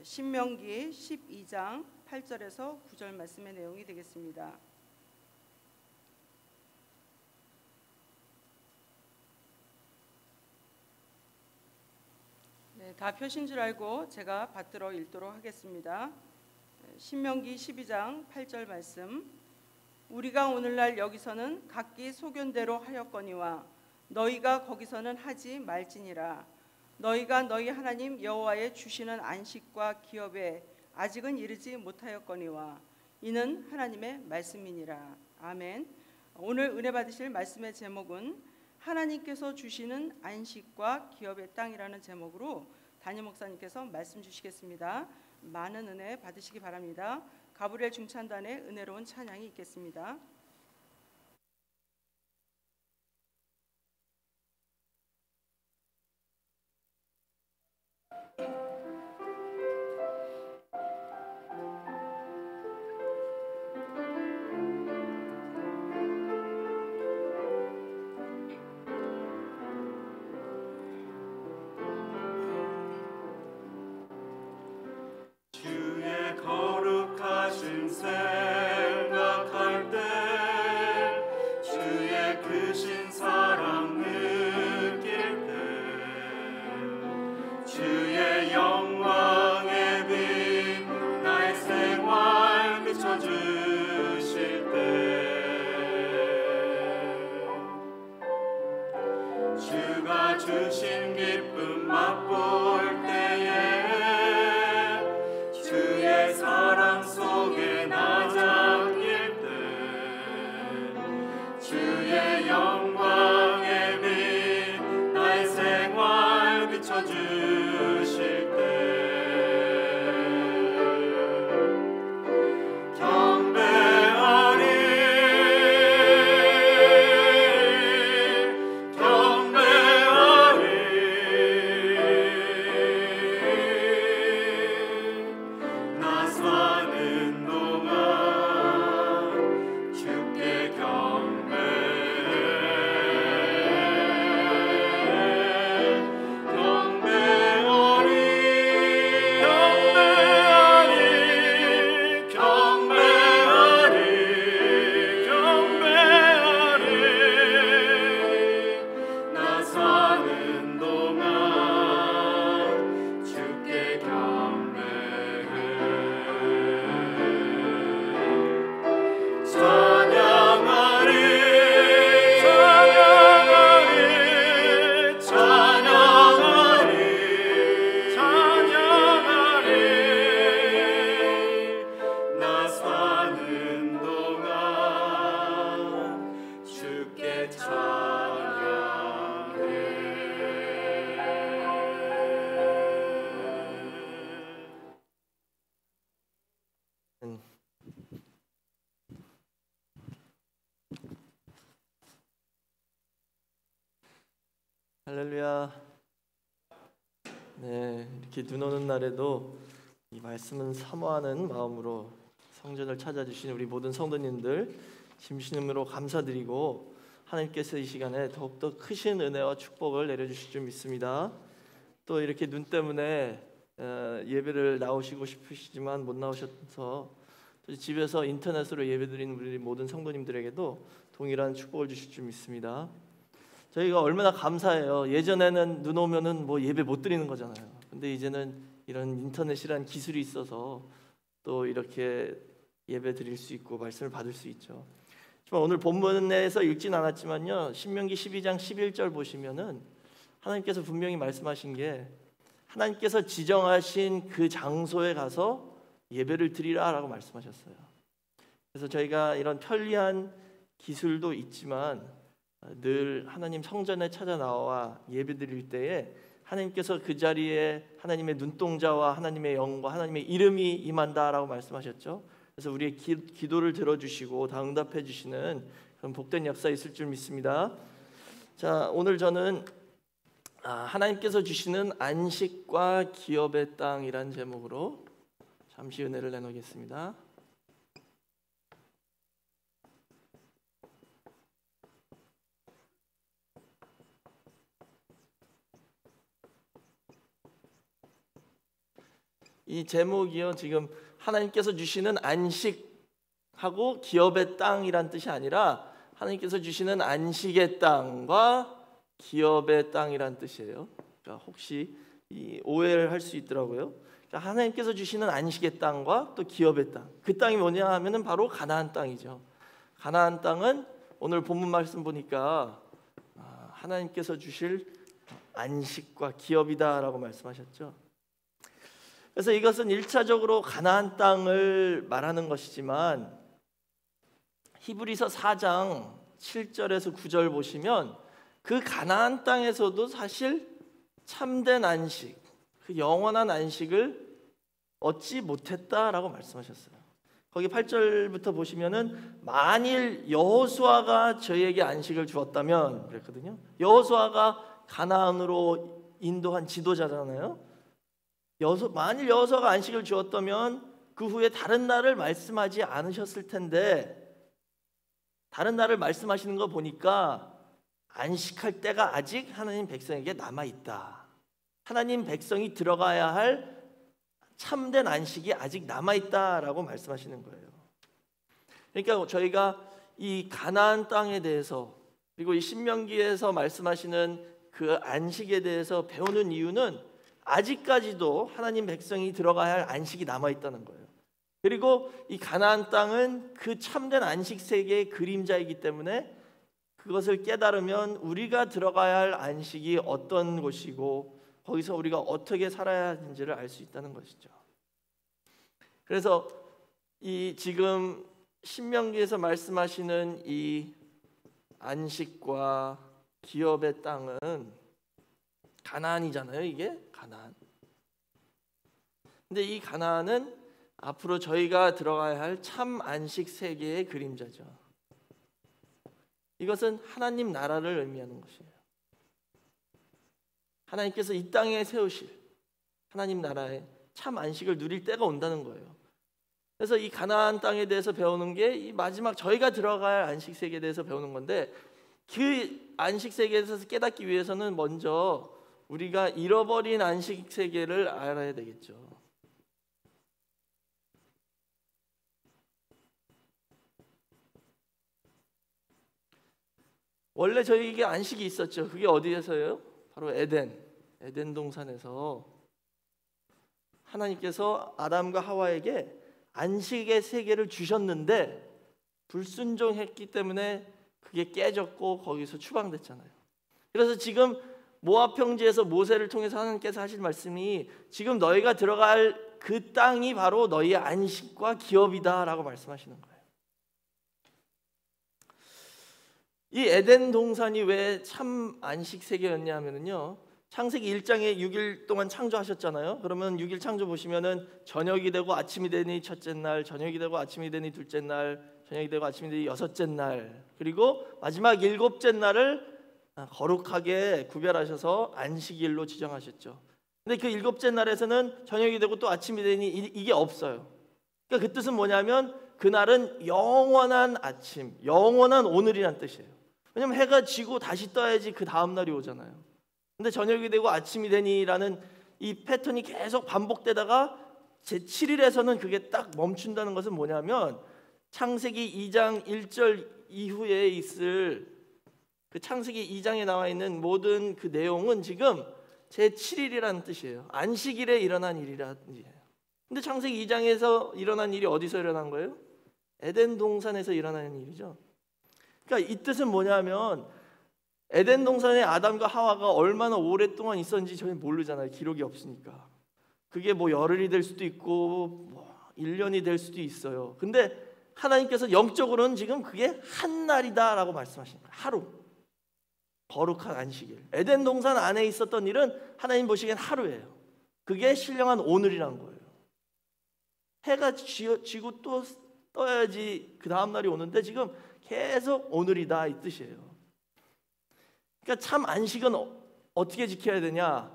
신명기 12장 8절에서 9절 말씀의 내용이 되겠습니다. 다 펴신 줄 알고 제가 받들어 읽도록 하겠습니다. 신명기 12장 8절 말씀. 우리가 오늘날 여기서는 각기 소견대로 하였거니와 너희가 거기서는 하지 말지니라. 너희가 너희 하나님 여호와의 주시는 안식과 기업에 아직은 이르지 못하였거니와 이는 하나님의 말씀이니라. 아멘. 오늘 은혜 받으실 말씀의 제목은 하나님께서 주시는 안식과 기업의 땅이라는 제목으로 담임 목사님께서 말씀 주시겠습니다. 많은 은혜 받으시기 바랍니다. 가브리엘 중찬단의 은혜로운 찬양이 있겠습니다. 생각할 때 주의 크신 사랑 느낄 때 주의 영광의 빛 나의 생활 비춰주실 때 주가 주신 기쁨 맛볼 때에 주의 사랑 속에 나 잠길 때 주의 영광의 빛 나의 생활 비춰주실 때 할렐루야. 네, 이렇게 눈 오는 날에도 이 말씀은 사모하는 마음으로 성전을 찾아주신 우리 모든 성도님들 진심으로 감사드리고 하나님께서 이 시간에 더욱더 크신 은혜와 축복을 내려주실 줄 믿습니다. 또 이렇게 눈 때문에 예배를 나오시고 싶으시지만 못 나오셔서 또 집에서 인터넷으로 예배드리는 우리 모든 성도님들에게도 동일한 축복을 주실 줄 믿습니다. 저희가 얼마나 감사해요. 예전에는 눈 오면은 뭐 예배 못 드리는 거잖아요. 근데 이제는 이런 인터넷이란 기술이 있어서 또 이렇게 예배 드릴 수 있고 말씀을 받을 수 있죠. 하지만 오늘 본문에서 읽진 않았지만요, 신명기 12장 11절 보시면은 하나님께서 분명히 말씀하신 게 하나님께서 지정하신 그 장소에 가서 예배를 드리라라고 말씀하셨어요. 그래서 저희가 이런 편리한 기술도 있지만 늘 하나님 성전에 찾아 나와 예배드릴 때에 하나님께서 그 자리에 하나님의 눈동자와 하나님의 영과 하나님의 이름이 임한다라고 말씀하셨죠. 그래서 우리의 기도를 들어주시고 다 응답해 주시는 그런 복된 역사 있을 줄 믿습니다. 자, 오늘 저는 하나님께서 주시는 안식과 기업의 땅이란 제목으로 잠시 은혜를 나누겠습니다. 이 제목이요, 지금 하나님께서 주시는 안식하고 기업의 땅이란 뜻이 아니라 하나님께서 주시는 안식의 땅과 기업의 땅이란 뜻이에요. 그러니까 혹시 이 오해를 할 수 있더라고요. 그러니까 하나님께서 주시는 안식의 땅과 또 기업의 땅, 그 땅이 뭐냐 하면은 바로 가나안 땅이죠. 가나안 땅은 오늘 본문 말씀 보니까 하나님께서 주실 안식과 기업이다라고 말씀하셨죠. 그래서 이것은 1차적으로 가나안 땅을 말하는 것이지만 히브리서 4장 7절에서 9절 보시면 그 가나안 땅에서도 사실 참된 안식, 그 영원한 안식을 얻지 못했다라고 말씀하셨어요. 거기 8절부터 보시면은 만일 여호수아가 저희에게 안식을 주었다면 그랬거든요. 여호수아가 가나안으로 인도한 지도자잖아요. 만일 여호수아가 안식을 주었다면 그 후에 다른 날을 말씀하지 않으셨을 텐데 다른 날을 말씀하시는 거 보니까 안식할 때가 아직 하나님 백성에게 남아있다. 하나님 백성이 들어가야 할 참된 안식이 아직 남아있다라고 말씀하시는 거예요. 그러니까 저희가 이 가나안 땅에 대해서 그리고 이 신명기에서 말씀하시는 그 안식에 대해서 배우는 이유는 아직까지도 하나님 백성이 들어가야 할 안식이 남아있다는 거예요. 그리고 이 가나안 땅은 그 참된 안식 세계의 그림자이기 때문에 그것을 깨달으면 우리가 들어가야 할 안식이 어떤 곳이고 거기서 우리가 어떻게 살아야 하는지를 알 수 있다는 것이죠. 그래서 이 지금 신명기에서 말씀하시는 이 안식과 기업의 땅은 가나안이잖아요. 이게 가나안. 근데 이 가나안은 앞으로 저희가 들어가야 할 참 안식 세계의 그림자죠. 이것은 하나님 나라를 의미하는 것이에요. 하나님께서 이 땅에 세우실 하나님 나라의 참 안식을 누릴 때가 온다는 거예요. 그래서 이 가나안 땅에 대해서 배우는 게 이 마지막 저희가 들어갈 안식 세계에 대해서 배우는 건데 그 안식 세계에서 깨닫기 위해서는 먼저 우리가 잃어버린 안식 세계를 알아야 되겠죠. 원래 저희에게 안식이 있었죠. 그게 어디에서요? 바로 에덴 동산에서 하나님께서 아담과 하와에게 안식의 세계를 주셨는데 불순종했기 때문에 그게 깨졌고 거기서 추방됐잖아요. 그래서 지금 모압 평지에서 모세를 통해서 하나님께서 하실 말씀이 지금 너희가 들어갈 그 땅이 바로 너희의 안식과 기업이다라고 말씀하시는 거예요. 이 에덴 동산이 왜 참 안식 세계였냐 하면요, 창세기 1장에 6일 동안 창조하셨잖아요. 그러면 6일 창조 보시면은 저녁이 되고 아침이 되니 첫째 날, 저녁이 되고 아침이 되니 둘째 날, 저녁이 되고 아침이 되니 여섯째 날, 그리고 마지막 일곱째 날을 거룩하게 구별하셔서 안식일로 지정하셨죠. 근데 그 일곱째 날에서는 저녁이 되고 또 아침이 되니 이게 없어요. 그러니까 그 뜻은 뭐냐면 그날은 영원한 아침, 영원한 오늘이란 뜻이에요. 왜냐면 해가 지고 다시 떠야지 그 다음 날이 오잖아요. 근데 저녁이 되고 아침이 되니라는 이 패턴이 계속 반복되다가 제7일에서는 그게 딱 멈춘다는 것은 뭐냐면 창세기 2장 1절 이후에 있을 그 창세기 2장에 나와 있는 모든 그 내용은 지금 제7일이라는 뜻이에요. 안식일에 일어난 일이라는 뜻이에요. 근데 창세기 2장에서 일어난 일이 어디서 일어난 거예요? 에덴 동산에서 일어나는 일이죠. 그러니까 이 뜻은 뭐냐면 에덴 동산에 아담과 하와가 얼마나 오랫동안 있었는지 저희는 모르잖아요. 기록이 없으니까. 그게 뭐 열흘이 될 수도 있고 뭐 1년이 될 수도 있어요. 근데 하나님께서 영적으로는 지금 그게 한 날이다라고 말씀하시는 거예요. 하루. 거룩한 안식일. 에덴 동산 안에 있었던 일은 하나님 보시기엔 하루예요. 그게 신령한 오늘이란 거예요. 해가 지고 또 떠야지 그 다음 날이 오는데 지금 계속 오늘이다 이 뜻이에요. 그러니까 참 안식은 어떻게 지켜야 되냐?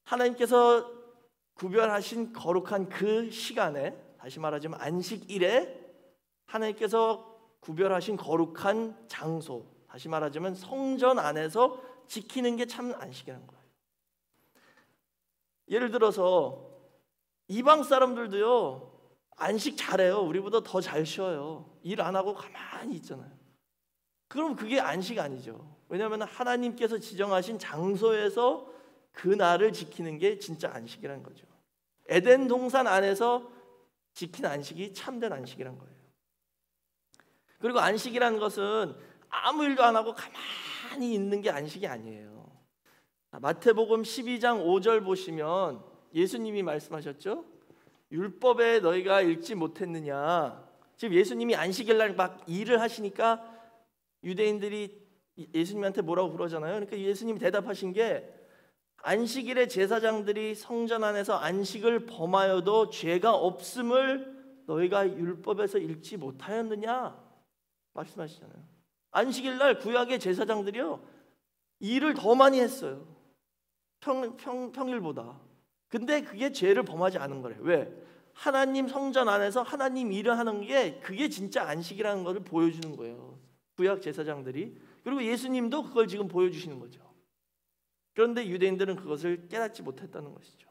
하나님께서 구별하신 거룩한 그 시간에, 다시 말하자면 안식일에 하나님께서 구별하신 거룩한 장소, 다시 말하자면 성전 안에서 지키는 게 참 안식이라는 거예요. 예를 들어서 이방 사람들도요 안식 잘해요. 우리보다 더 잘 쉬어요. 일 안 하고 가만히 있잖아요. 그럼 그게 안식 아니죠. 왜냐하면 하나님께서 지정하신 장소에서 그 날을 지키는 게 진짜 안식이라는 거죠. 에덴 동산 안에서 지킨 안식이 참된 안식이란 거예요. 그리고 안식이라는 것은 아무 일도 안 하고 가만히 있는 게 안식이 아니에요. 마태복음 12장 5절 보시면 예수님이 말씀하셨죠. 율법에 너희가 읽지 못했느냐. 지금 예수님이 안식일 날 막 일을 하시니까 유대인들이 예수님한테 뭐라고 그러잖아요. 그러니까 예수님이 대답하신 게 안식일에 제사장들이 성전 안에서 안식을 범하여도 죄가 없음을 너희가 율법에서 읽지 못하였느냐 말씀하시잖아요. 안식일 날 구약의 제사장들이요 일을 더 많이 했어요. 평일보다. 근데 그게 죄를 범하지 않은 거래요. 왜? 하나님 성전 안에서 하나님 일을 하는 게 그게 진짜 안식이라는 것을 보여주는 거예요. 구약 제사장들이. 그리고 예수님도 그걸 지금 보여주시는 거죠. 그런데 유대인들은 그것을 깨닫지 못했다는 것이죠.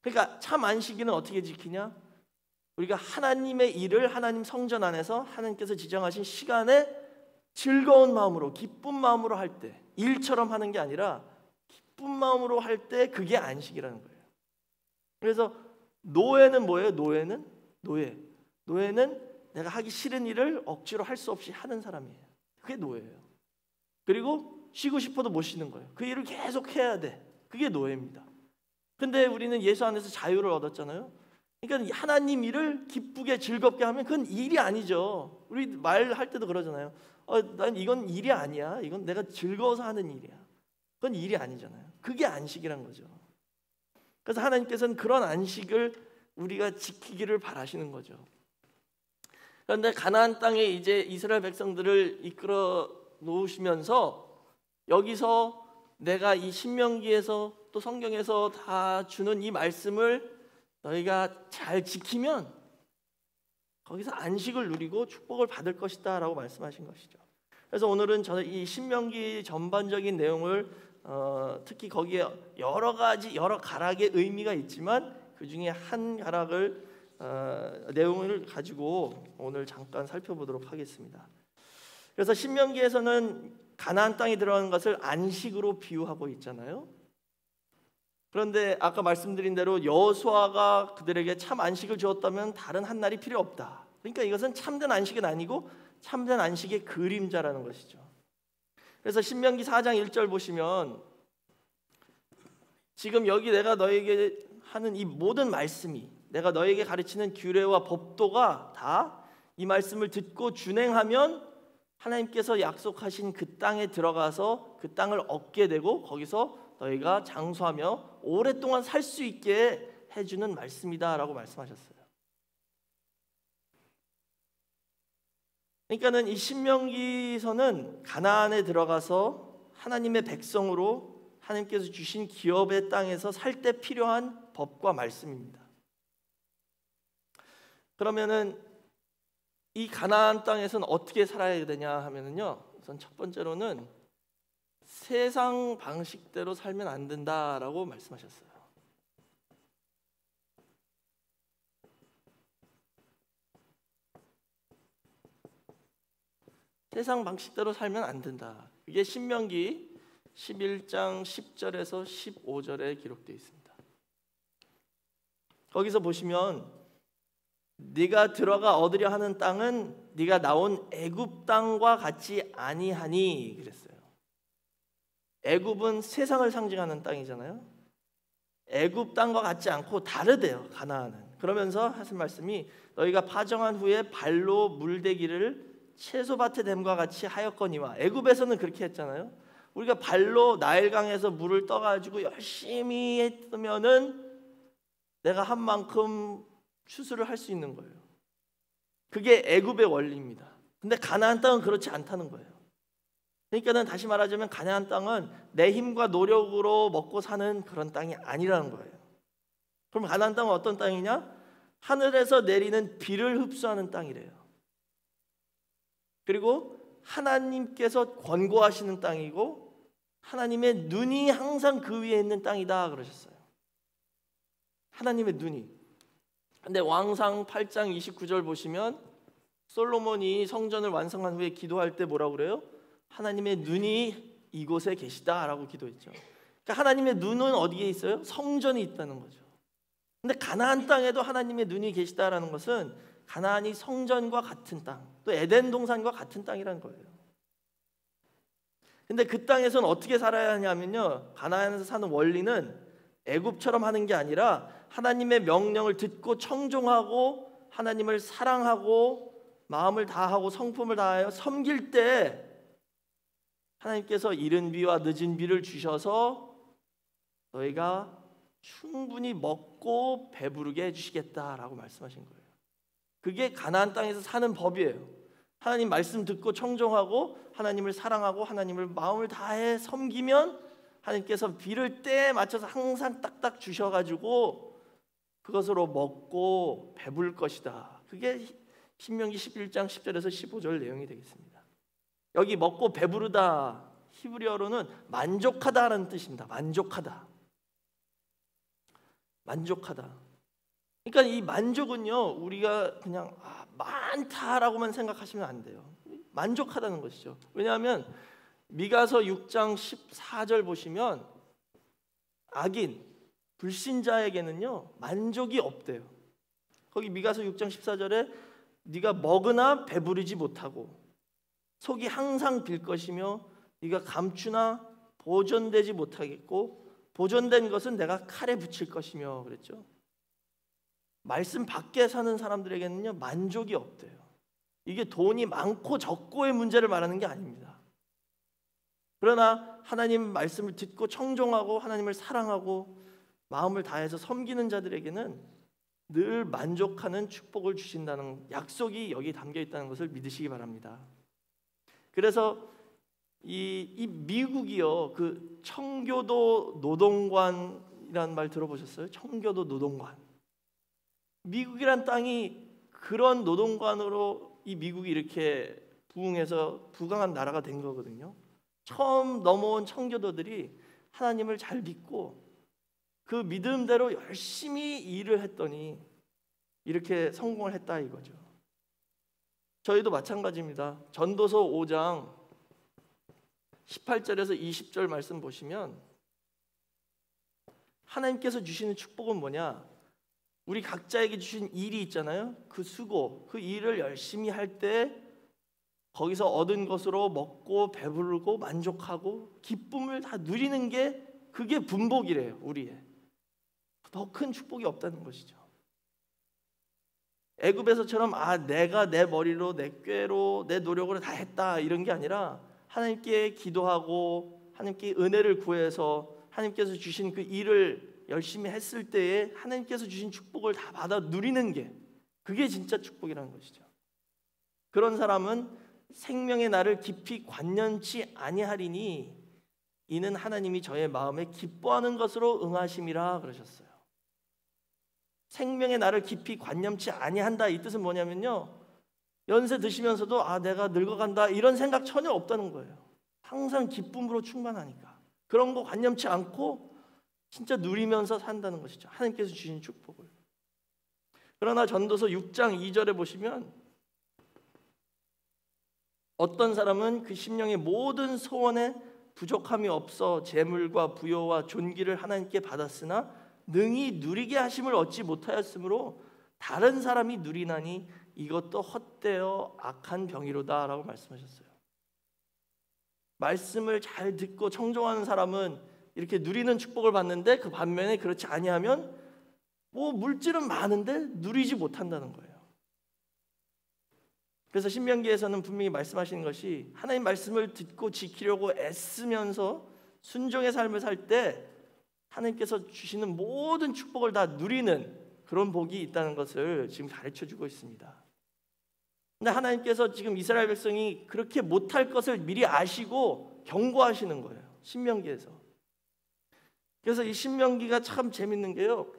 그러니까 참 안식일은 어떻게 지키냐? 우리가 하나님의 일을 하나님 성전 안에서 하나님께서 지정하신 시간에 즐거운 마음으로 기쁜 마음으로 할 때, 일처럼 하는 게 아니라 기쁜 마음으로 할 때 그게 안식이라는 거예요. 그래서 노예는 뭐예요? 노예는 내가 하기 싫은 일을 억지로 할 수 없이 하는 사람이에요. 그게 노예예요. 그리고 쉬고 싶어도 못 쉬는 거예요. 그 일을 계속 해야 돼. 그게 노예입니다. 근데 우리는 예수 안에서 자유를 얻었잖아요. 그러니까 하나님 일을 기쁘게 즐겁게 하면 그건 일이 아니죠. 우리 말할 때도 그러잖아요. 난 이건 일이 아니야. 이건 내가 즐거워서 하는 일이야. 그건 일이 아니잖아요. 그게 안식이란 거죠. 그래서 하나님께서는 그런 안식을 우리가 지키기를 바라시는 거죠. 그런데 가나안 땅에 이제 이스라엘 백성들을 이끌어 놓으시면서 여기서 내가 이 신명기에서 또 성경에서 다 주는 이 말씀을 너희가 잘 지키면 거기서 안식을 누리고 축복을 받을 것이다 라고 말씀하신 것이죠. 그래서 오늘은 저는 이 신명기 전반적인 내용을 특히 거기에 여러 가락의 의미가 있지만 그 중에 한 가락을 내용을 가지고 오늘 잠깐 살펴보도록 하겠습니다. 그래서 신명기에서는 가나안 땅에 들어가는 것을 안식으로 비유하고 있잖아요. 그런데 아까 말씀드린 대로 여호수아가 그들에게 참 안식을 주었다면 다른 한 날이 필요 없다. 그러니까 이것은 참된 안식은 아니고 참된 안식의 그림자라는 것이죠. 그래서 신명기 4장 1절 보시면 지금 여기 내가 너에게 하는 이 모든 말씀이 내가 너에게 가르치는 규례와 법도가 다 이 말씀을 듣고 준행하면 하나님께서 약속하신 그 땅에 들어가서 그 땅을 얻게 되고 거기서 너희가 장수하며 오랫동안 살 수 있게 해주는 말씀이다라고 말씀하셨어요. 그러니까는 이 신명기서는 가나안에 들어가서 하나님의 백성으로 하나님께서 주신 기업의 땅에서 살 때 필요한 법과 말씀입니다. 그러면은 이 가나안 땅에서는 어떻게 살아야 되냐 하면은요, 우선 첫 번째로는 세상 방식대로 살면 안 된다라고 말씀하셨어요. 세상 방식대로 살면 안 된다. 이게 신명기 11장 10절에서 15절에 기록되어 있습니다. 거기서 보시면 네가 들어가 얻으려 하는 땅은 네가 나온 애굽 땅과 같지 아니하니 그랬어요. 애굽은 세상을 상징하는 땅이잖아요. 애굽 땅과 같지 않고 다르대요. 가나안은. 그러면서 하신 말씀이 너희가 파정한 후에 발로 물대기를 채소밭에 댐과 같이 하였거니와. 애굽에서는 그렇게 했잖아요. 우리가 발로 나일강에서 물을 떠가지고 열심히 했으면은 내가 한 만큼 추수를 할 수 있는 거예요. 그게 애굽의 원리입니다. 근데 가나안 땅은 그렇지 않다는 거예요. 그러니까는 다시 말하자면 가나안 땅은 내 힘과 노력으로 먹고 사는 그런 땅이 아니라는 거예요. 그럼 가나안 땅은 어떤 땅이냐? 하늘에서 내리는 비를 흡수하는 땅이래요. 그리고 하나님께서 권고하시는 땅이고 하나님의 눈이 항상 그 위에 있는 땅이다 그러셨어요. 하나님의 눈이. 근데 왕상 8장 29절 보시면 솔로몬이 성전을 완성한 후에 기도할 때 뭐라고 그래요? 하나님의 눈이 이곳에 계시다라고 기도했죠. 그러니까 하나님의 눈은 어디에 있어요? 성전이 있다는 거죠. 근데 가나안 땅에도 하나님의 눈이 계시다라는 것은 가나안이 성전과 같은 땅, 또 에덴 동산과 같은 땅이라는 거예요. 근데 그 땅에서는 어떻게 살아야 하냐면요, 가나안에서 사는 원리는 애굽처럼 하는 게 아니라 하나님의 명령을 듣고 청종하고 하나님을 사랑하고 마음을 다하고 성품을 다하여 섬길 때 하나님께서 이른 비와 늦은 비를 주셔서 너희가 충분히 먹고 배부르게 해주시겠다라고 말씀하신 거예요. 그게 가나안 땅에서 사는 법이에요. 하나님 말씀 듣고 청종하고 하나님을 사랑하고 하나님을 마음을 다해 섬기면 하나님께서 비를 때에 맞춰서 항상 딱딱 주셔가지고 그것으로 먹고 배부를 것이다. 그게 신명기 11장 10절에서 15절 내용이 되겠습니다. 여기 먹고 배부르다, 히브리어로는 만족하다라는 뜻입니다. 만족하다. 그러니까 이 만족은요, 우리가 그냥 많다라고만 생각하시면 안 돼요. 만족하다는 것이죠. 왜냐하면 미가서 6장 14절 보시면 악인, 불신자에게는요 만족이 없대요. 거기 미가서 6장 14절에 네가 먹으나 배부르지 못하고 속이 항상 빌 것이며 네가 감추나 보존되지 못하겠고 보존된 것은 내가 칼에 붙일 것이며 그랬죠. 말씀 밖에 사는 사람들에게는요 만족이 없대요. 이게 돈이 많고 적고의 문제를 말하는 게 아닙니다. 그러나 하나님 말씀을 듣고 청종하고 하나님을 사랑하고 마음을 다해서 섬기는 자들에게는 늘 만족하는 축복을 주신다는 약속이 여기 담겨 있다는 것을 믿으시기 바랍니다. 그래서 이 미국이요, 그 청교도 노동관이라는 말 들어보셨어요? 청교도 노동관. 미국이란 땅이 그런 노동관으로 이 미국이 이렇게 부흥해서 부강한 나라가 된 거거든요. 처음 넘어온 청교도들이 하나님을 잘 믿고 그 믿음대로 열심히 일을 했더니 이렇게 성공을 했다 이거죠. 저희도 마찬가지입니다. 전도서 5장 18절에서 20절 말씀 보시면 하나님께서 주시는 축복은 뭐냐? 우리 각자에게 주신 일이 있잖아요. 그 수고, 그 일을 열심히 할 때 거기서 얻은 것으로 먹고 배부르고 만족하고 기쁨을 다 누리는 게 그게 분복이래요. 우리의 더 큰 축복이 없다는 것이죠. 애굽에서처럼 내가 내 머리로 내 꾀로 내 노력으로 다 했다 이런 게 아니라 하나님께 기도하고 하나님께 은혜를 구해서 하나님께서 주신 그 일을 열심히 했을 때에 하나님께서 주신 축복을 다 받아 누리는 게 그게 진짜 축복이라는 것이죠. 그런 사람은 생명의 날을 깊이 관념치 아니하리니 이는 하나님이 저의 마음에 기뻐하는 것으로 응하심이라 그러셨어요. 생명의 날을 깊이 관념치 아니한다 이 뜻은 뭐냐면요, 연세 드시면서도 내가 늙어간다 이런 생각 전혀 없다는 거예요. 항상 기쁨으로 충만하니까 그런 거 관념치 않고 진짜 누리면서 산다는 것이죠. 하나님께서 주신 축복을. 그러나 전도서 6장 2절에 보시면 어떤 사람은 그 심령의 모든 소원에 부족함이 없어 재물과 부요와 존귀를 하나님께 받았으나 능히 누리게 하심을 얻지 못하였으므로 다른 사람이 누리나니 이것도 헛되어 악한 병이로다 라고 말씀하셨어요. 말씀을 잘 듣고 청종하는 사람은 이렇게 누리는 축복을 받는데 그 반면에 그렇지 아니하면 물질은 많은데 누리지 못한다는 거예요. 그래서 신명기에서는 분명히 말씀하시는 것이 하나님 말씀을 듣고 지키려고 애쓰면서 순종의 삶을 살 때 하나님께서 주시는 모든 축복을 다 누리는 그런 복이 있다는 것을 지금 가르쳐주고 있습니다. 근데 하나님께서 지금 이스라엘 백성이 그렇게 못할 것을 미리 아시고 경고하시는 거예요. 신명기에서. 그래서 이 신명기가 참 재밌는 게요,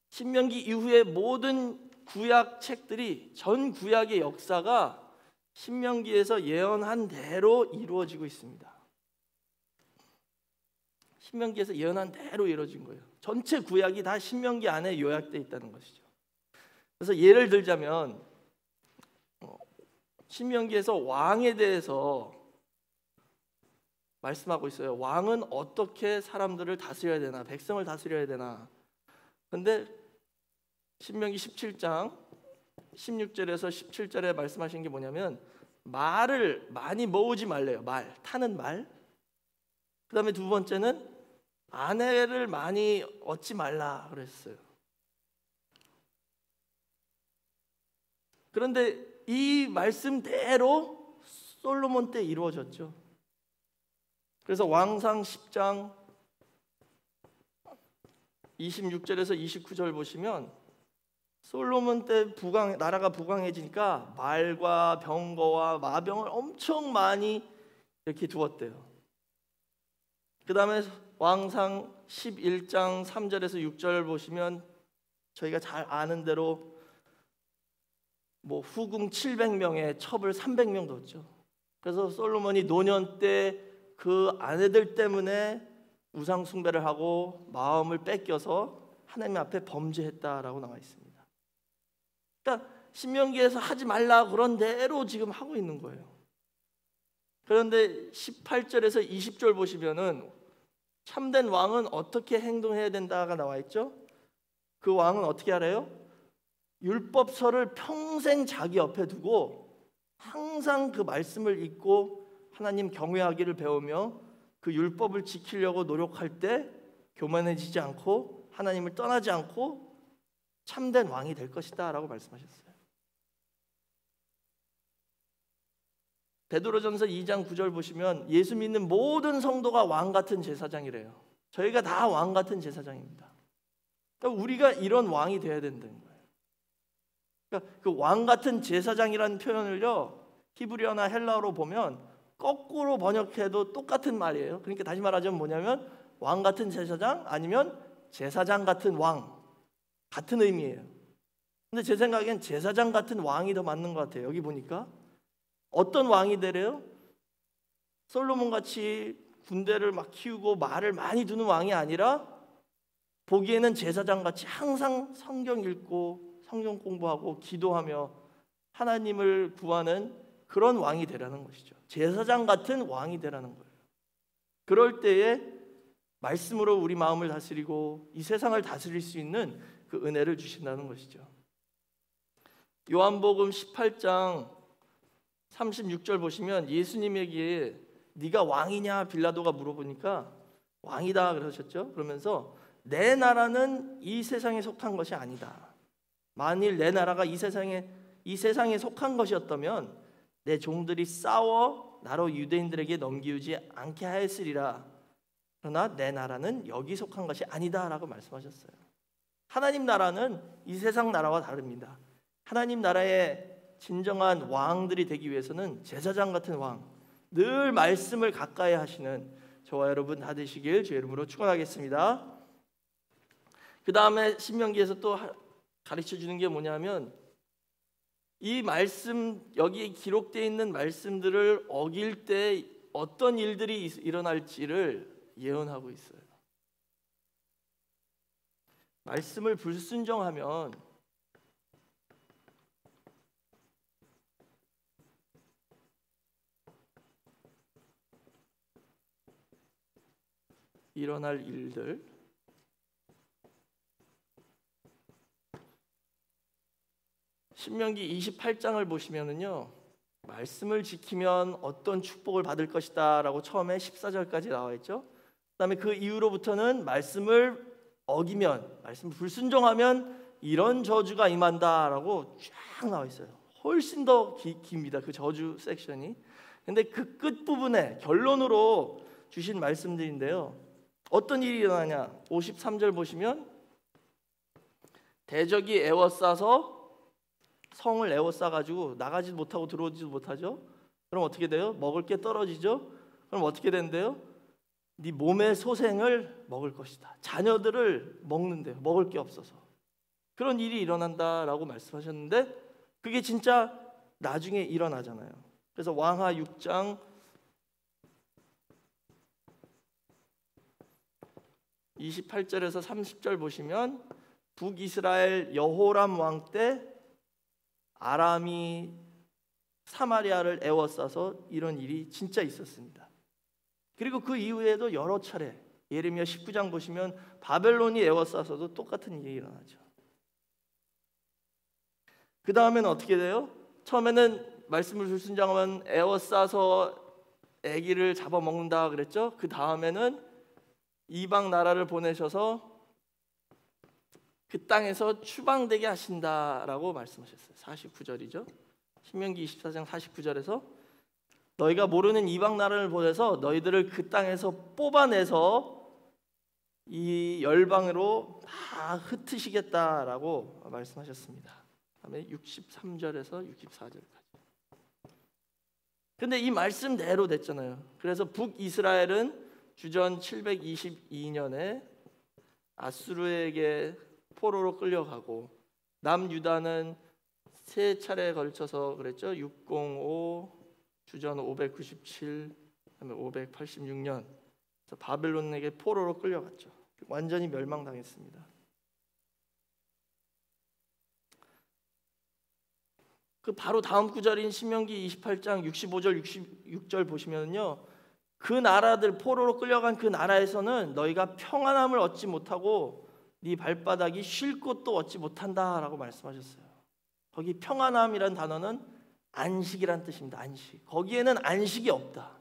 신명기 이후에 모든 구약 책들이 전 구약의 역사가 신명기에서 예언한 대로 이루어지고 있습니다. 신명기에서 예언한 대로 이루어진 거예요. 전체 구약이 다 신명기 안에 요약되어 있다는 것이죠. 그래서 예를 들자면 신명기에서 왕에 대해서 말씀하고 있어요. 왕은 어떻게 사람들을 다스려야 되나, 백성을 다스려야 되나. 근데 신명기 17장 16절에서 17절에 말씀하신 게 뭐냐면 말을 많이 모으지 말래요. 타는 말. 그 다음에 두 번째는 아내를 많이 얻지 말라 그랬어요. 그런데 이 말씀대로 솔로몬 때 이루어졌죠. 그래서 왕상 10장 26절에서 29절 보시면 솔로몬 때 나라가 부강해지니까 말과 병거와 마병을 엄청 많이 이렇게 두었대요. 그 다음에 왕상 11장 3절에서 6절 보시면 저희가 잘 아는 대로 후궁 700명에 첩을 300명 뒀죠. 그래서 솔로몬이 노년 때 그 아내들 때문에 우상 숭배를 하고 마음을 뺏겨서 하나님 앞에 범죄했다라고 나와 있습니다. 그러니까 신명기에서 하지 말라 그런 대로 지금 하고 있는 거예요. 그런데 18절에서 20절 보시면은 참된 왕은 어떻게 행동해야 된다가 나와 있죠. 그 왕은 어떻게 하래요? 율법서를 평생 자기 옆에 두고 항상 그 말씀을 읽고 하나님 경외하기를 배우며 그 율법을 지키려고 노력할 때 교만해지지 않고 하나님을 떠나지 않고 참된 왕이 될 것이다 라고 말씀하셨어요. 베드로전서 2장 9절 보시면 예수 믿는 모든 성도가 왕 같은 제사장이래요. 저희가 다 왕 같은 제사장입니다. 그러니까 우리가 이런 왕이 되어야 된다는 거예요. 그러니까 그 왕 같은 제사장이라는 표현을요, 히브리어나 헬라어로 보면 거꾸로 번역해도 똑같은 말이에요. 그러니까 다시 말하자면 뭐냐면 왕 같은 제사장 아니면 제사장 같은 왕, 같은 의미예요. 근데 제 생각엔 제사장 같은 왕이 더 맞는 것 같아요. 여기 보니까 어떤 왕이 되래요? 솔로몬 같이 군대를 막 키우고 말을 많이 두는 왕이 아니라 보기에는 제사장 같이 항상 성경 읽고 성경 공부하고 기도하며 하나님을 구하는 그런 왕이 되라는 것이죠. 제사장 같은 왕이 되라는 거예요. 그럴 때에 말씀으로 우리 마음을 다스리고 이 세상을 다스릴 수 있는 그 은혜를 주신다는 것이죠. 요한복음 18장 36절 보시면 예수님에게 네가 왕이냐 빌라도가 물어보니까 왕이다 그러셨죠. 그러면서 내 나라는 이 세상에 속한 것이 아니다. 만일 내 나라가 이 세상에 속한 것이었다면 내 종들이 싸워 나로 유대인들에게 넘기우지 않게 하였으리라. 그러나 내 나라는 여기 속한 것이 아니다 라고 말씀하셨어요. 하나님 나라는 이 세상 나라와 다릅니다. 하나님 나라의 진정한 왕들이 되기 위해서는 제사장 같은 왕, 늘 말씀을 가까이 하시는 저와 여러분 다 되시길 주의 이름으로 축원하겠습니다. 그 다음에 신명기에서 또 가르쳐 주는 게 뭐냐면 이 말씀, 여기에 기록되어 있는 말씀들을 어길 때 어떤 일들이 일어날지를 예언하고 있어요. 말씀을 불순종하면 일어날 일들, 신명기 28장을 보시면은요, 말씀을 지키면 어떤 축복을 받을 것이다 라고 처음에 14절까지 나와 있죠. 그 다음에 그 이후로부터는 말씀을 어기면, 말씀을 불순종하면 이런 저주가 임한다 라고 쫙 나와 있어요. 훨씬 더 깁니다, 그 저주 섹션이. 근데 그 끝부분에 결론으로 주신 말씀들인데요, 어떤 일이 일어나냐. 53절 보시면 대적이 애워싸서 성을 애워싸가지고 나가지도 못하고 들어오지도 못하죠. 그럼 어떻게 돼요? 먹을 게 떨어지죠. 그럼 어떻게 된대요? 네 몸의 소생을 먹을 것이다. 자녀들을 먹는데요, 먹을 게 없어서. 그런 일이 일어난다라고 말씀하셨는데 그게 진짜 나중에 일어나잖아요. 그래서 왕하 6장 28절에서 30절 보시면 북이스라엘 여호람 왕 때 아람이 사마리아를 에워싸서 이런 일이 진짜 있었습니다. 그리고 그 이후에도 여러 차례 예레미야 19장 보시면 바벨론이 에워싸서도 똑같은 일이 일어나죠. 그 다음에는 어떻게 돼요? 처음에는 말씀을 불순종하면 에워싸서 아기를 잡아먹는다 그랬죠. 그 다음에는 이방 나라를 보내셔서 그 땅에서 추방되게 하신다라고 말씀하셨어요. 49절이죠. 신명기 24장 49절에서 너희가 모르는 이방 나라를 보내서 너희들을 그 땅에서 뽑아내서 이 열방으로 다 흩으시겠다라고 말씀하셨습니다. 다음에 63절에서 64절까지. 근데 이 말씀대로 됐잖아요. 그래서 북이스라엘은 주전 722년에 아수르에게 포로로 끌려가고 남유다는 세 차례에 걸쳐서 그랬죠. 605, 주전 597, 그다음에 586년 그래서 바벨론에게 포로로 끌려갔죠. 완전히 멸망당했습니다. 그 바로 다음 구절인 신명기 28장 65절 66절 보시면요. 그 나라들 포로로 끌려간 그 나라에서는 너희가 평안함을 얻지 못하고 네 발바닥이 쉴 곳도 얻지 못한다라고 말씀하셨어요. 거기 평안함이란 단어는 안식이란 뜻입니다. 안식. 거기에는 안식이 없다.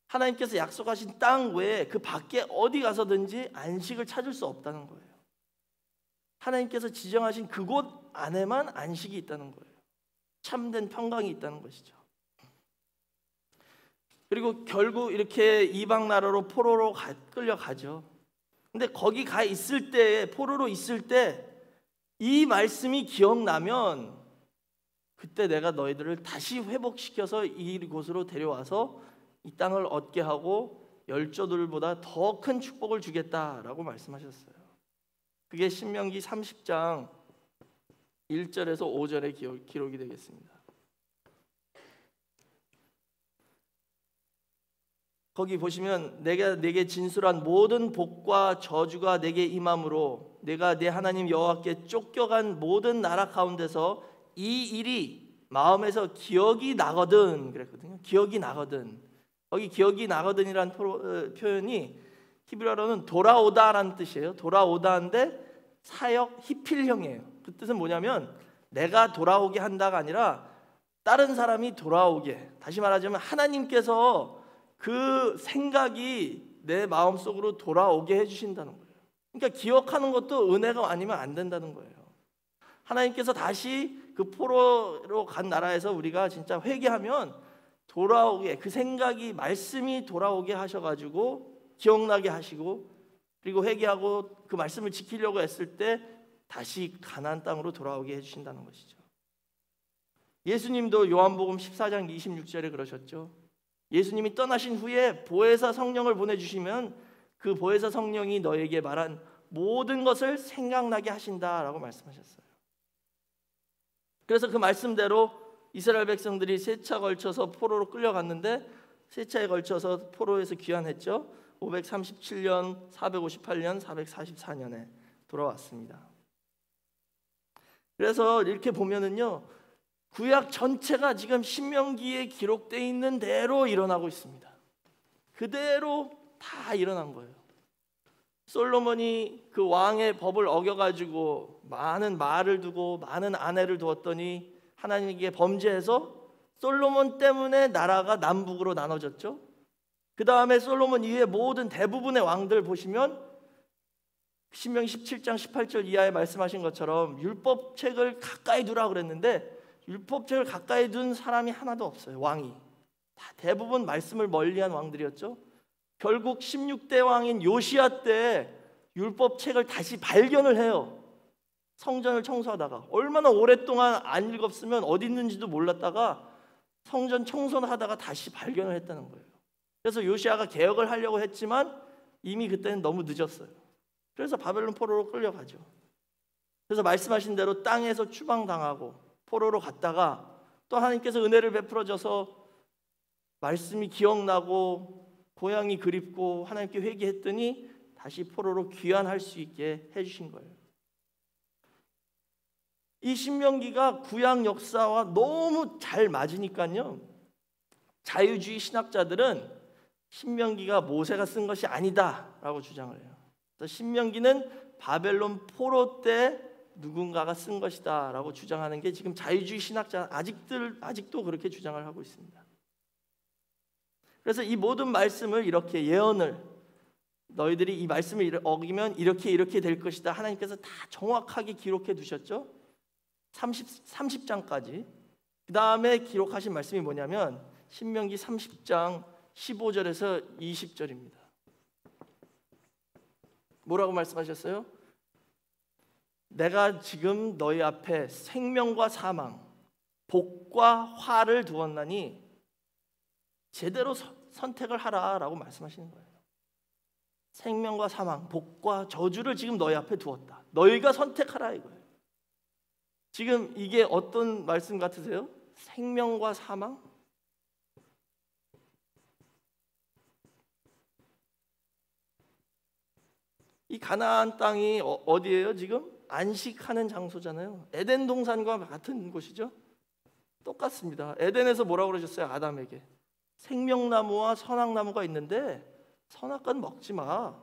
하나님께서 약속하신 땅 외에 그 밖에 어디 가서든지 안식을 찾을 수 없다는 거예요. 하나님께서 지정하신 그곳 안에만 안식이 있다는 거예요. 참된 평강이 있다는 것이죠. 그리고 결국 이렇게 이방 나라로 포로로 끌려가죠. 근데 거기 가 있을 때, 포로로 있을 때 이 말씀이 기억나면 그때 내가 너희들을 다시 회복시켜서 이곳으로 데려와서 이 땅을 얻게 하고 열조들보다 더 큰 축복을 주겠다라고 말씀하셨어요. 그게 신명기 30장 1절에서 5절에 기록이 되겠습니다. 거기 보시면 내가 내게 진술한 모든 복과 저주가 내게 임함으로 내가 내 하나님 여호와께 쫓겨간 모든 나라 가운데서 이 일이 마음에서 기억이 나거든 그랬거든요. 기억이 나거든. 거기 기억이 나거든이란 표현이 히브리어로는 돌아오다라는 뜻이에요. 돌아오다인데 사역 히필형이에요. 그 뜻은 뭐냐면 내가 돌아오게 한다가 아니라 다른 사람이 돌아오게. 다시 말하자면 하나님께서 그 생각이 내 마음속으로 돌아오게 해주신다는 거예요. 그러니까 기억하는 것도 은혜가 아니면 안 된다는 거예요. 하나님께서 다시 그 포로로 간 나라에서 우리가 진짜 회개하면 돌아오게, 그 생각이 말씀이 돌아오게 하셔가지고 기억나게 하시고, 그리고 회개하고 그 말씀을 지키려고 했을 때 다시 가나안 땅으로 돌아오게 해주신다는 것이죠. 예수님도 요한복음 14장 26절에 그러셨죠. 예수님이 떠나신 후에 보혜사 성령을 보내주시면 그 보혜사 성령이 너에게 말한 모든 것을 생각나게 하신다라고 말씀하셨어요. 그래서 그 말씀대로 이스라엘 백성들이 세 차 걸쳐서 포로로 끌려갔는데 세 차에 걸쳐서 포로에서 귀환했죠. 537년, 458년, 444년에 돌아왔습니다. 그래서 이렇게 보면은요, 구약 전체가 지금 신명기에 기록되어 있는 대로 일어나고 있습니다. 그대로 다 일어난 거예요. 솔로몬이 그 왕의 법을 어겨가지고 많은 말을 두고 많은 아내를 두었더니 하나님께 범죄해서 솔로몬 때문에 나라가 남북으로 나눠졌죠. 그 다음에 솔로몬 이후에 모든 대부분의 왕들 보시면 신명기 17장 18절 이하에 말씀하신 것처럼 율법책을 가까이 두라고 그랬는데 율법책을 가까이 둔 사람이 하나도 없어요. 왕이 다 대부분 말씀을 멀리한 왕들이었죠. 결국 16대 왕인 요시야 때 율법책을 다시 발견을 해요. 성전을 청소하다가 얼마나 오랫동안 안 읽었으면 어디 있는지도 몰랐다가 성전 청소를 하다가 다시 발견을 했다는 거예요. 그래서 요시야가 개혁을 하려고 했지만 이미 그때는 너무 늦었어요. 그래서 바벨론 포로로 끌려가죠. 그래서 말씀하신 대로 땅에서 추방당하고 포로로 갔다가 또 하나님께서 은혜를 베풀어 줘서 말씀이 기억나고 고향이 그립고 하나님께 회개했더니 다시 포로로 귀환할 수 있게 해주신 거예요. 이 신명기가 구약 역사와 너무 잘 맞으니까요, 자유주의 신학자들은 신명기가 모세가 쓴 것이 아니다라고 주장을 해요. 그래서 신명기는 바벨론 포로 때 누군가가 쓴 것이다라고 주장하는 게 지금 자유주의 신학자 아직도 그렇게 주장을 하고 있습니다. 그래서 이 모든 말씀을 이렇게 예언을, 너희들이 이 말씀을 어기면 이렇게 될 것이다, 하나님께서 다 정확하게 기록해 두셨죠. 30장까지. 그 다음에 기록하신 말씀이 뭐냐면 신명기 30장 15절에서 20절입니다. 뭐라고 말씀하셨어요? 내가 지금 너희 앞에 생명과 사망, 복과 화를 두었나니 제대로 선택을 하라라고 말씀하시는 거예요. 생명과 사망, 복과 저주를 지금 너희 앞에 두었다. 너희가 선택하라 이거예요. 지금 이게 어떤 말씀 같으세요? 생명과 사망? 이 가나안 땅이 어디예요? 지금 안식하는 장소잖아요. 에덴 동산과 같은 곳이죠. 똑같습니다. 에덴에서 뭐라고 그러셨어요? 아담에게 생명나무와 선악나무가 있는데 선악과는 먹지 마.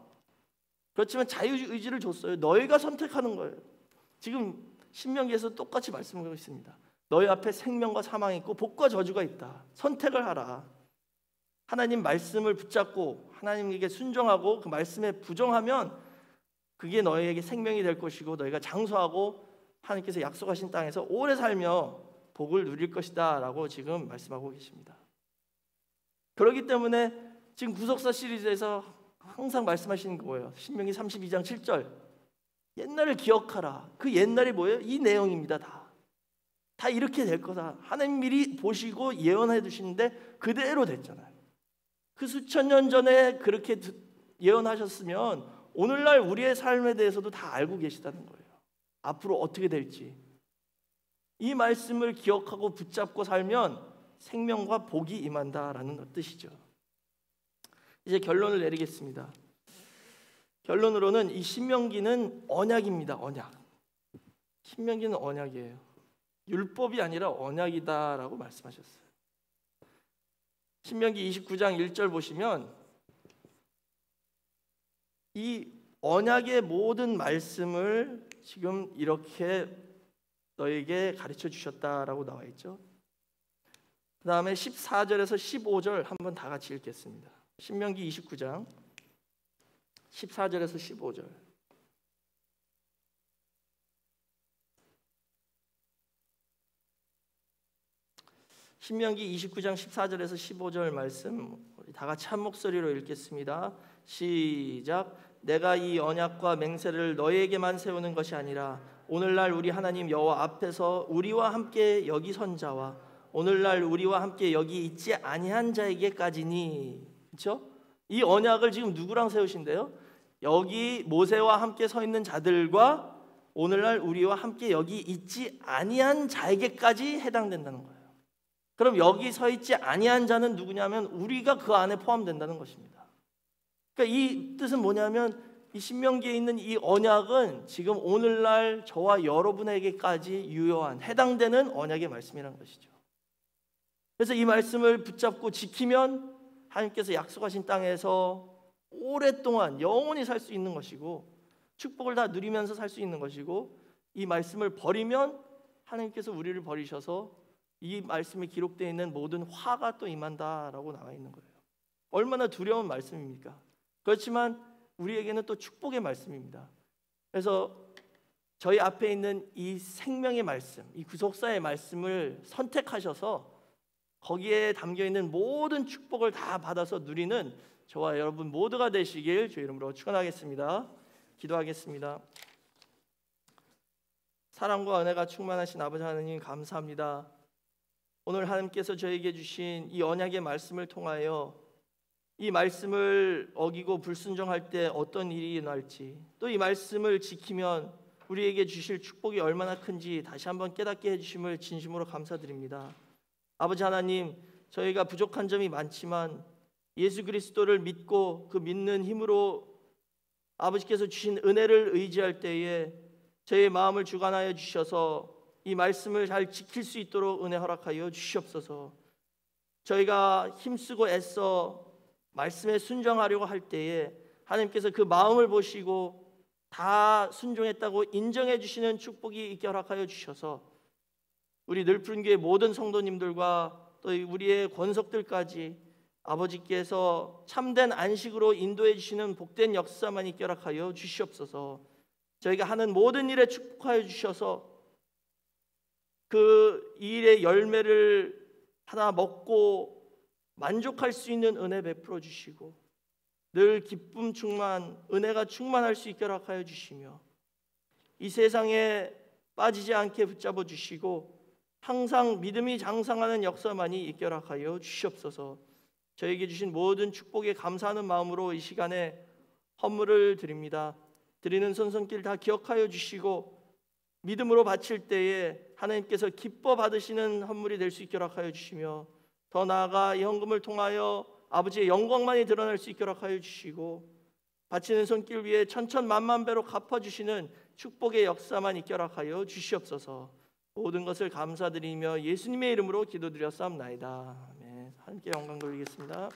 그렇지만 자유의지를 줬어요. 너희가 선택하는 거예요. 지금 신명기에서 똑같이 말씀하고 있습니다. 너희 앞에 생명과 사망이 있고 복과 저주가 있다. 선택을 하라. 하나님 말씀을 붙잡고 하나님에게 순종하고 그 말씀에 부정하면 그게 너희에게 생명이 될 것이고 너희가 장수하고 하나님께서 약속하신 땅에서 오래 살며 복을 누릴 것이다 라고 지금 말씀하고 계십니다. 그렇기 때문에 지금 구속사 시리즈에서 항상 말씀하시는 게 뭐예요? 신명기 32장 7절, 옛날을 기억하라. 그 옛날이 뭐예요? 이 내용입니다. 다 이렇게 될 거다. 하나님 미리 보시고 예언해 두시는데 그대로 됐잖아요. 그 수천 년 전에 그렇게 예언하셨으면 오늘날 우리의 삶에 대해서도 다 알고 계시다는 거예요. 앞으로 어떻게 될지. 이 말씀을 기억하고 붙잡고 살면 생명과 복이 임한다라는 뜻이죠. 이제 결론을 내리겠습니다. 결론으로는 이 신명기는 언약입니다. 언약. 신명기는 언약이에요. 율법이 아니라 언약이다라고 말씀하셨어요. 신명기 29장 1절 보시면 이 언약의 모든 말씀을 지금 이렇게 너에게 가르쳐 주셨다라고 나와 있죠. 그 다음에 14절에서 15절 한번 다 같이 읽겠습니다. 신명기 29장 14절에서 15절. 신명기 29장 14절에서 15절 말씀 우리 다 같이 한 목소리로 읽겠습니다. 시작. 내가 이 언약과 맹세를 너희에게만 세우는 것이 아니라 오늘날 우리 하나님 여호와 앞에서 우리와 함께 여기 선 자와 오늘날 우리와 함께 여기 있지 아니한 자에게까지니. 그렇죠? 이 언약을 지금 누구랑 세우신대요? 여기 모세와 함께 서 있는 자들과 오늘날 우리와 함께 여기 있지 아니한 자에게까지 해당된다는 거예요. 그럼 여기 서 있지 아니한 자는 누구냐면 우리가 그 안에 포함된다는 것입니다. 그러니까 이 뜻은 뭐냐면 이 신명기에 있는 이 언약은 지금 오늘날 저와 여러분에게까지 유효한 해당되는 언약의 말씀이라는 것이죠. 그래서 이 말씀을 붙잡고 지키면 하나님께서 약속하신 땅에서 오랫동안 영원히 살 수 있는 것이고 축복을 다 누리면서 살 수 있는 것이고, 이 말씀을 버리면 하나님께서 우리를 버리셔서 이 말씀에 기록되어 있는 모든 화가 또 임한다라고 나와 있는 거예요. 얼마나 두려운 말씀입니까? 그렇지만 우리에게는 또 축복의 말씀입니다. 그래서 저희 앞에 있는 이 생명의 말씀, 이 구속사의 말씀을 선택하셔서 거기에 담겨있는 모든 축복을 다 받아서 누리는 저와 여러분 모두가 되시길 주의 이름으로 축원하겠습니다. 기도하겠습니다. 사랑과 은혜가 충만하신 아버지 하나님 감사합니다. 오늘 하나님께서 저에게 주신 이 언약의 말씀을 통하여 이 말씀을 어기고 불순종할 때 어떤 일이 일어날지, 또 이 말씀을 지키면 우리에게 주실 축복이 얼마나 큰지 다시 한번 깨닫게 해주심을 진심으로 감사드립니다. 아버지 하나님, 저희가 부족한 점이 많지만 예수 그리스도를 믿고 그 믿는 힘으로 아버지께서 주신 은혜를 의지할 때에 저의 마음을 주관하여 주셔서 이 말씀을 잘 지킬 수 있도록 은혜 허락하여 주시옵소서. 저희가 힘쓰고 애써 말씀에 순종하려고 할 때에 하나님께서 그 마음을 보시고 다 순종했다고 인정해 주시는 축복이 있게 허락하여 주셔서 우리 늘푸른교회 모든 성도님들과 또 우리의 권속들까지 아버지께서 참된 안식으로 인도해 주시는 복된 역사만 있게 허락하여 주시옵소서. 저희가 하는 모든 일에 축복하여 주셔서 그 일의 열매를 하나 먹고 만족할 수 있는 은혜 베풀어 주시고 늘 기쁨 충만, 은혜가 충만할 수 있게 허락하여 주시며 이 세상에 빠지지 않게 붙잡아 주시고 항상 믿음이 장성하는 역사만이 있게 허락하여 주시옵소서. 저에게 주신 모든 축복에 감사하는 마음으로 이 시간에 헌물을 드립니다. 드리는 손손길 다 기억하여 주시고 믿음으로 바칠 때에 하나님께서 기뻐 받으시는 헌물이 될 수 있게 허락하여 주시며 더 나아가 이 헌금을 통하여 아버지의 영광만이 드러날 수 있게 허락하여 주시고 바치는 손길 위에 천천만만배로 갚아주시는 축복의 역사만 있게 허락하여 주시옵소서. 모든 것을 감사드리며 예수님의 이름으로 기도드렸사옵나이다. 아멘. 하나님께 영광 돌리겠습니다.